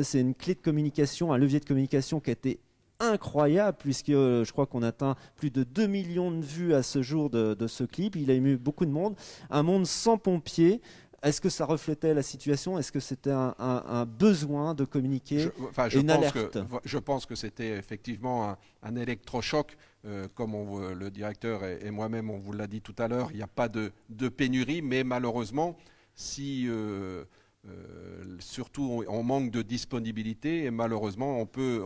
C'est une clé de communication, un levier de communication qui a été incroyable puisque je crois qu'on atteint plus de 2 millions de vues à ce jour de ce clip. Il a ému beaucoup de monde. Un monde sans pompiers. Est-ce que ça reflétait la situation? Est-ce que c'était un besoin de communiquer, une alerte? Je pense que c'était effectivement un électrochoc. Comme le directeur et moi-même, on vous l'a dit tout à l'heure, il n'y a pas de pénurie, mais malheureusement, si... surtout on manque de disponibilité et malheureusement on peut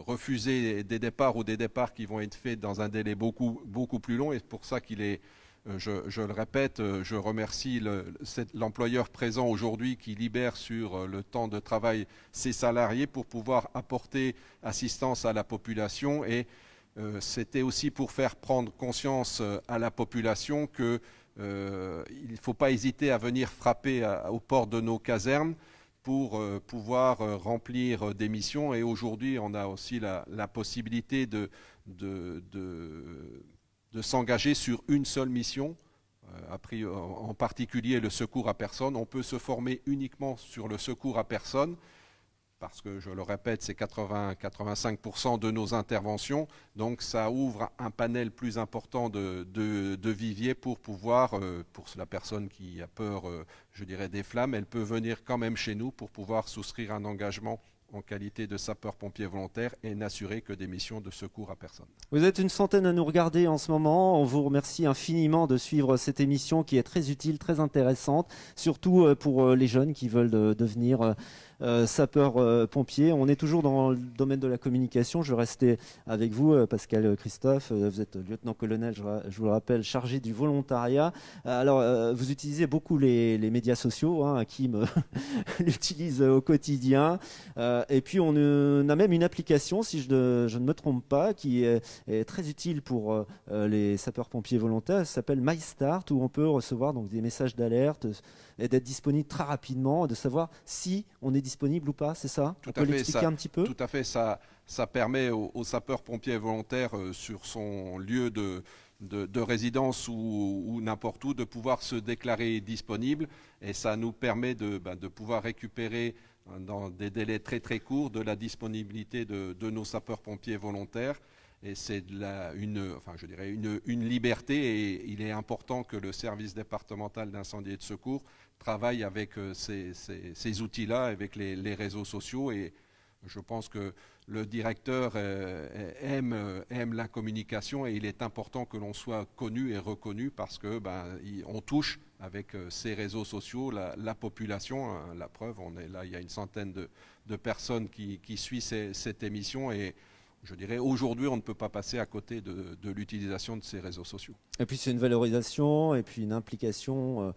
refuser des départs ou des départs qui vont être faits dans un délai beaucoup plus long et c'est pour ça qu'il est, je le répète, je remercie l'employeur présent aujourd'hui qui libère sur le temps de travail ses salariés pour pouvoir apporter assistance à la population et c'était aussi pour faire prendre conscience à la population que il ne faut pas hésiter à venir frapper aux portes de nos casernes pour pouvoir remplir des missions. Et aujourd'hui, on a aussi la possibilité de s'engager sur une seule mission, en particulier le secours à personne. On peut se former uniquement sur le secours à personne, parce que, je le répète, c'est 80-85% de nos interventions. Donc ça ouvre un panel plus important de viviers pour pouvoir, pour la personne qui a peur, je dirais, des flammes, elle peut venir quand même chez nous pour pouvoir souscrire un engagement en qualité de sapeur-pompier volontaire et n'assurer que des missions de secours à personne. Vous êtes une centaine à nous regarder en ce moment. On vous remercie infiniment de suivre cette émission qui est très utile, très intéressante, surtout pour les jeunes qui veulent devenir sapeurs-pompiers. On est toujours dans le domaine de la communication. Je vais rester avec vous, Pascal Christophe. Vous êtes lieutenant-colonel, je vous le rappelle, chargé du volontariat. Alors, vous utilisez beaucoup les médias sociaux, Kim l'utilise au quotidien. Et puis, on a même une application, si je ne me trompe pas, qui est très utile pour les sapeurs-pompiers volontaires. Ça s'appelle MyStart, où on peut recevoir donc, des messages d'alerte et d'être disponible très rapidement, de savoir si on est disponible ou pas, c'est ça? Tout on peut l'expliquer un petit peu? Tout à fait, ça permet aux sapeurs-pompiers volontaires sur son lieu de résidence ou n'importe où de pouvoir se déclarer disponible et ça nous permet de pouvoir récupérer dans des délais très très courts de la disponibilité de nos sapeurs-pompiers volontaires. Et c'est une liberté, et il est important que le service départemental d'incendie et de secours travaille avec ces outils-là, avec les réseaux sociaux. Et je pense que le directeur aime la communication, et il est important que l'on soit connu et reconnu, parce que on touche avec ces réseaux sociaux la population. La preuve, on est là, il y a une centaine de personnes qui suivent cette émission, et je dirais aujourd'hui on ne peut pas passer à côté de l'utilisation de ces réseaux sociaux. Et puis c'est une valorisation et puis une implication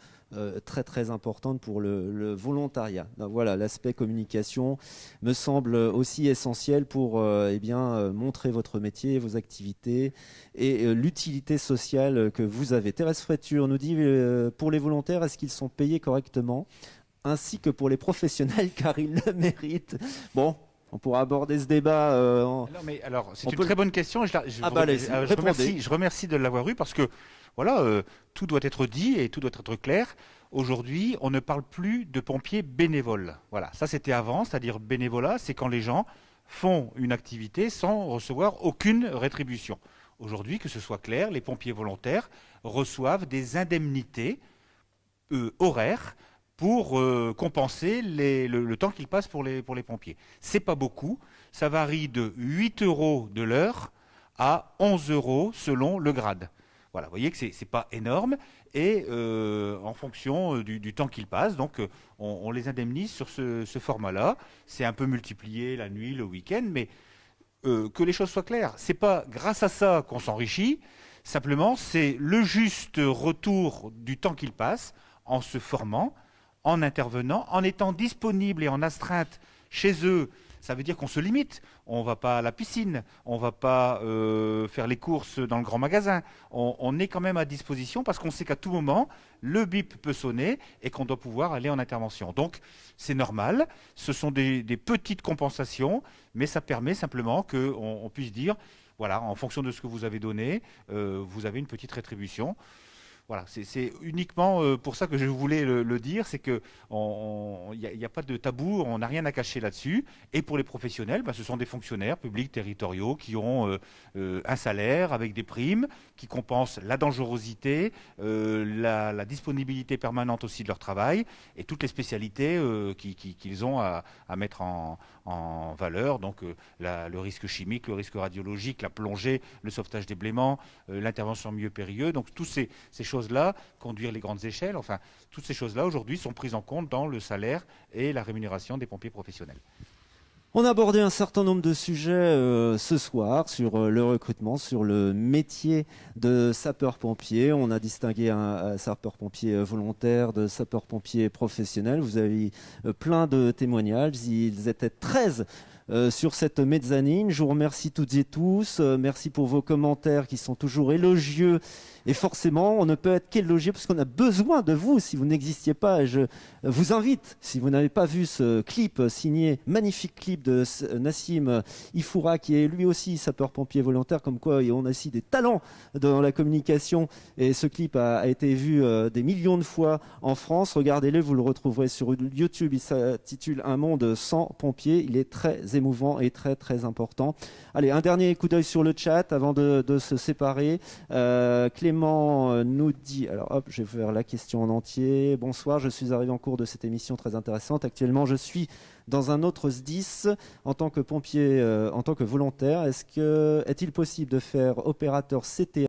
très très importante pour le volontariat. Donc voilà, l'aspect communication me semble aussi essentiel pour montrer votre métier, vos activités et l'utilité sociale que vous avez. Thérèse Fréture nous dit pour les volontaires, est-ce qu'ils sont payés correctement, ainsi que pour les professionnels, car ils le méritent. Bon, on pourra aborder ce débat. C'est une très bonne question. Je remercie de l'avoir eu, parce que voilà, tout doit être dit et tout doit être clair. Aujourd'hui, on ne parle plus de pompiers bénévoles. Voilà, ça c'était avant, c'est-à-dire bénévolat, c'est quand les gens font une activité sans recevoir aucune rétribution. Aujourd'hui, que ce soit clair, les pompiers volontaires reçoivent des indemnités horaires pour compenser le temps qu'ils passent pour les pompiers. C'est pas beaucoup, ça varie de 8 € de l'heure à 11 € selon le grade. Voilà, vous voyez que c'est pas énorme, et en fonction du temps qu'ils passent, donc on les indemnise sur ce format-là. C'est un peu multiplié la nuit, le week-end, mais que les choses soient claires, c'est pas grâce à ça qu'on s'enrichit, simplement c'est le juste retour du temps qu'ils passent en se formant, en intervenant, en étant disponible et en astreinte chez eux. Ça veut dire qu'on se limite. On ne va pas à la piscine, on ne va pas faire les courses dans le grand magasin. On est quand même à disposition, parce qu'on sait qu'à tout moment, le bip peut sonner et qu'on doit pouvoir aller en intervention. Donc, c'est normal. Ce sont des petites compensations, mais ça permet simplement qu'on puisse dire, voilà, en fonction de ce que vous avez donné, vous avez une petite rétribution. Voilà, c'est uniquement pour ça que je voulais le dire, c'est qu'il n'y a pas de tabou, on n'a rien à cacher là-dessus. Et pour les professionnels, ce sont des fonctionnaires publics territoriaux qui ont un salaire avec des primes, qui compensent la dangerosité, la disponibilité permanente aussi de leur travail, et toutes les spécialités qu'ils ont à mettre en valeur. Donc le risque chimique, le risque radiologique, la plongée, le sauvetage des blêments, l'intervention en milieu périlleux. Donc toutes ces choses-là, conduire les grandes échelles, enfin, toutes ces choses-là aujourd'hui sont prises en compte dans le salaire et la rémunération des pompiers professionnels. On a abordé un certain nombre de sujets ce soir sur le recrutement, sur le métier de sapeur-pompier. On a distingué un sapeur-pompier volontaire de sapeur-pompier professionnel. Vous avez plein de témoignages. Ils étaient 13 sur cette mezzanine. Je vous remercie toutes et tous. Merci pour vos commentaires qui sont toujours élogieux. Et forcément, on ne peut être qu'élogieux parce qu'on a besoin de vous. Si vous n'existiez pas, je vous invite, si vous n'avez pas vu ce clip signé, magnifique clip de Nassim Ifoura, qui est lui aussi sapeur-pompier volontaire, comme quoi on a aussi des talents dans la communication. Et ce clip a été vu des millions de fois en France. Regardez-le, vous le retrouverez sur YouTube. Il s'intitule Un monde sans pompiers. Il est très émouvant et très très important. Allez, un dernier coup d'œil sur le chat avant de se séparer. Clément nous dit, alors hop, je vais faire la question en entier. Bonsoir, je suis arrivé en cours de cette émission très intéressante. Actuellement, je suis dans un autre SDIS en tant que pompier, en tant que volontaire. Est-il possible de faire opérateur CTA